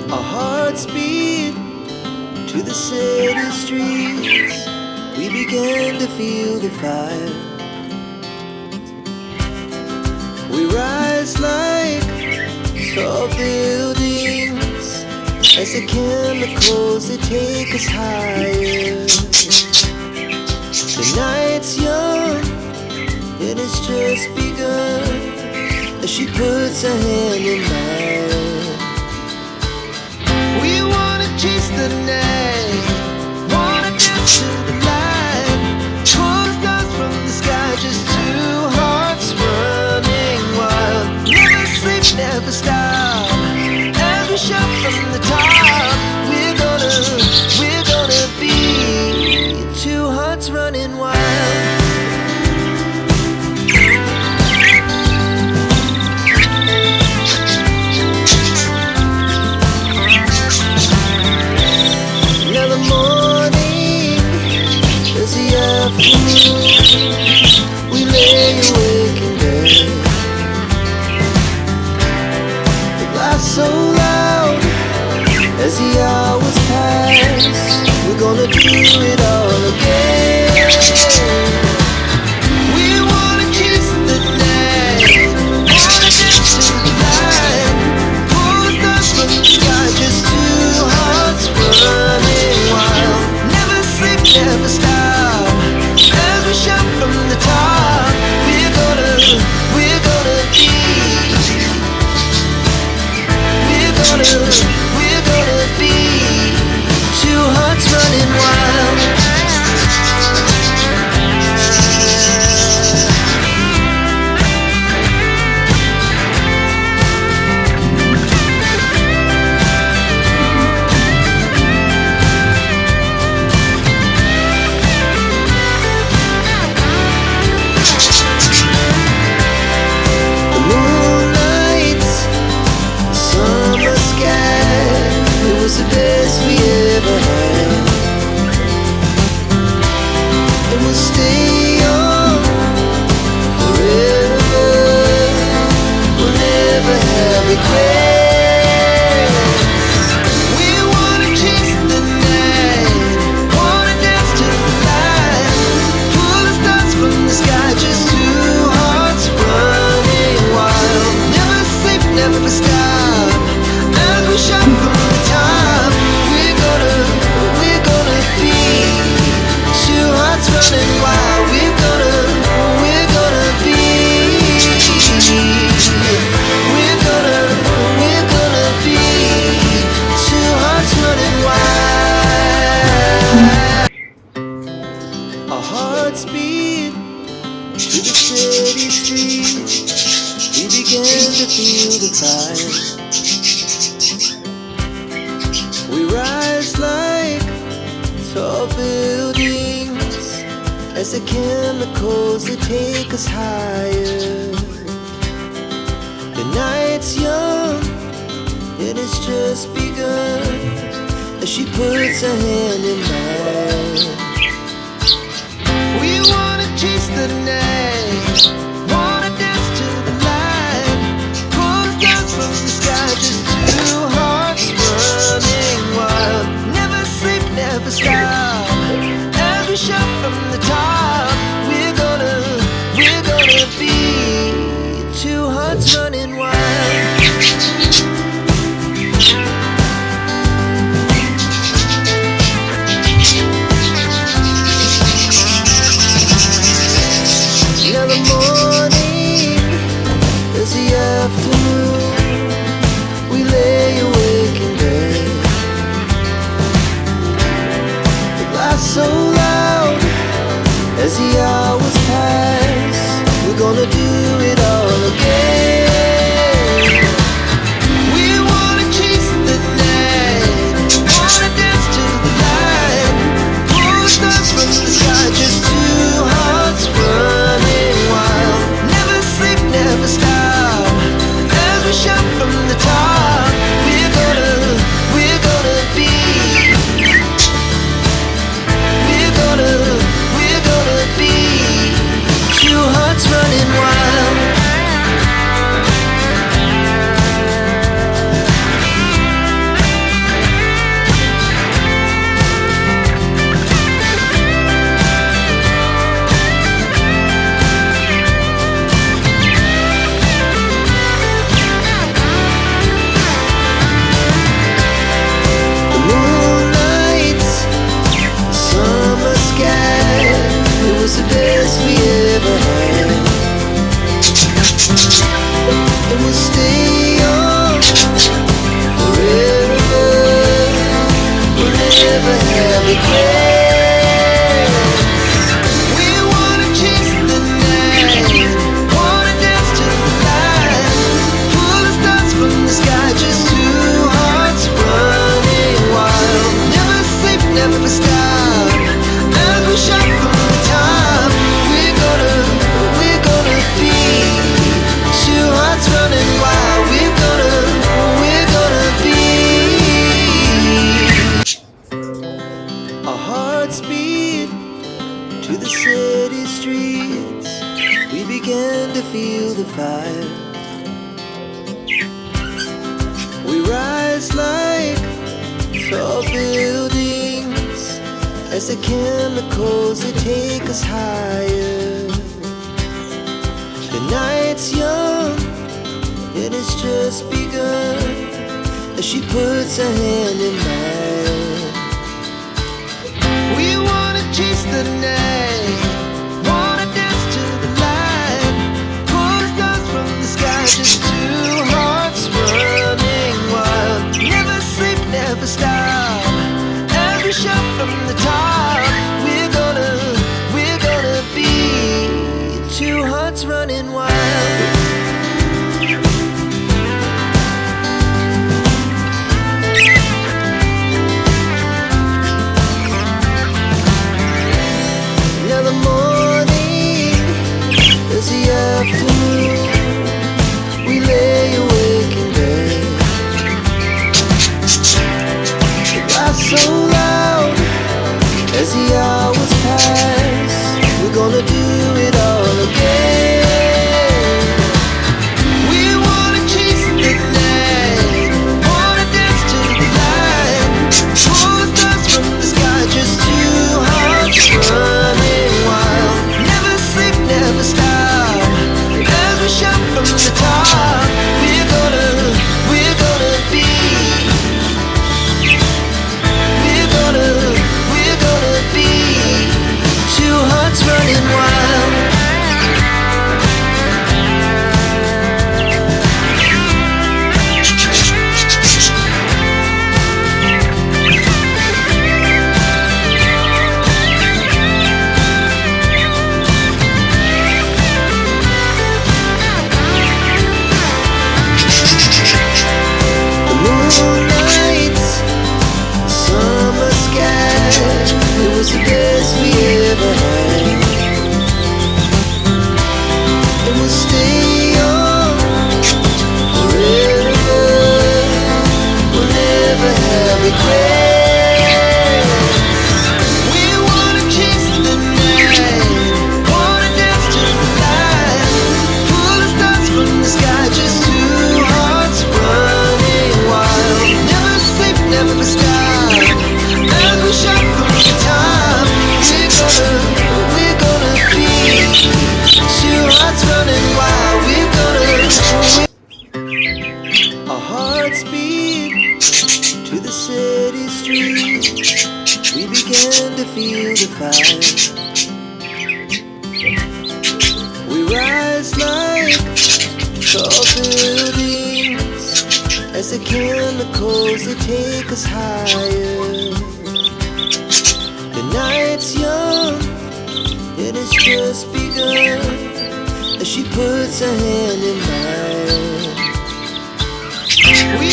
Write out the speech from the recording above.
Our hearts beat to the city streets. We began to feel the fire. We rise like tall buildings as the chemicals they take us higher. The night's young and it's just begun as she puts her hand in mine. We wanna chase the night, wanna dance to the light, pull stars from the sky, just two hearts running wild. Never sleep, never stop, as we shout from the top. We're gonna be two hearts running wild. We lay awake in bed. The laugh so loud as the hours pass. We're gonna do it all again. We wanna kiss the night, wanna dance to the light, pull the stars from the sky, just two hearts running wild. Never sleep, never stop, as we shout from the top. We're gonna be. We're gonna be two hearts running wild. The best we ever had, and we'll stay on forever. We'll never have regrets. We wanna chase the night, wanna dance to the light, pull the stars from the sky, just two hearts running wild. Never sleep, never stop, as we shout from the top. Running wild, we're gonna be. We're gonna be two hearts running wild. Our hearts beat to the city streets. We began to feel the fire. We rise like tall buildings as the chemicals they take us higher. The night's young and it's just begun as she puts her hand in mine. We wanna chase the night, wanna dance to the light, pull stars from the sky, just two hearts running wild. Never sleep, never stop, as we shout from the top. We're gonna be two hearts running wild. regrets. We wanna chase the night, wanna dance to the light, pull the stars from the sky, just two hearts running wild. Never sleep, never stop, as we shout from the top. We're gonna be two hearts running wild. We're gonna be. Our hearts beat to the city streets. We began to feel the fire. We rise like tall buildings as the chemicals, they take us higher. The night's young, it has just begun, as she puts her hand in mine. We wanna chase the night, wanna dance to the light, pull the stars from the sky, just two hearts running wild. Never sleep, never stop, every shot from the top. We're gonna be two hearts running wild. Now the morning is the afternoon. We lay awake in bed. The laughs so loud as the hours pass. We're gonna do it all again. We wanna chase the night, wanna dance to the light, pull the stars from the sky, just two hearts running wild. Never sleep, never stop, as we shout from the top. We're gonna be. We're gonna be two hearts running wild. The moonlight, summer sky, it was the best we ever had. And we'll stay young forever. We'll never have regrets. We wanna chase the night, wanna dance to the light, pull the stars from the sky, just two hearts running wild. Never sleep, never stop, as we shout from the top. We're gonna be two hearts running wild. Our hearts beat to the city streets. We began to feel the fire. We rise like tall buildings as the chemicals, they take us higher. The night's young, it has just begun, as she puts her hand in mine. We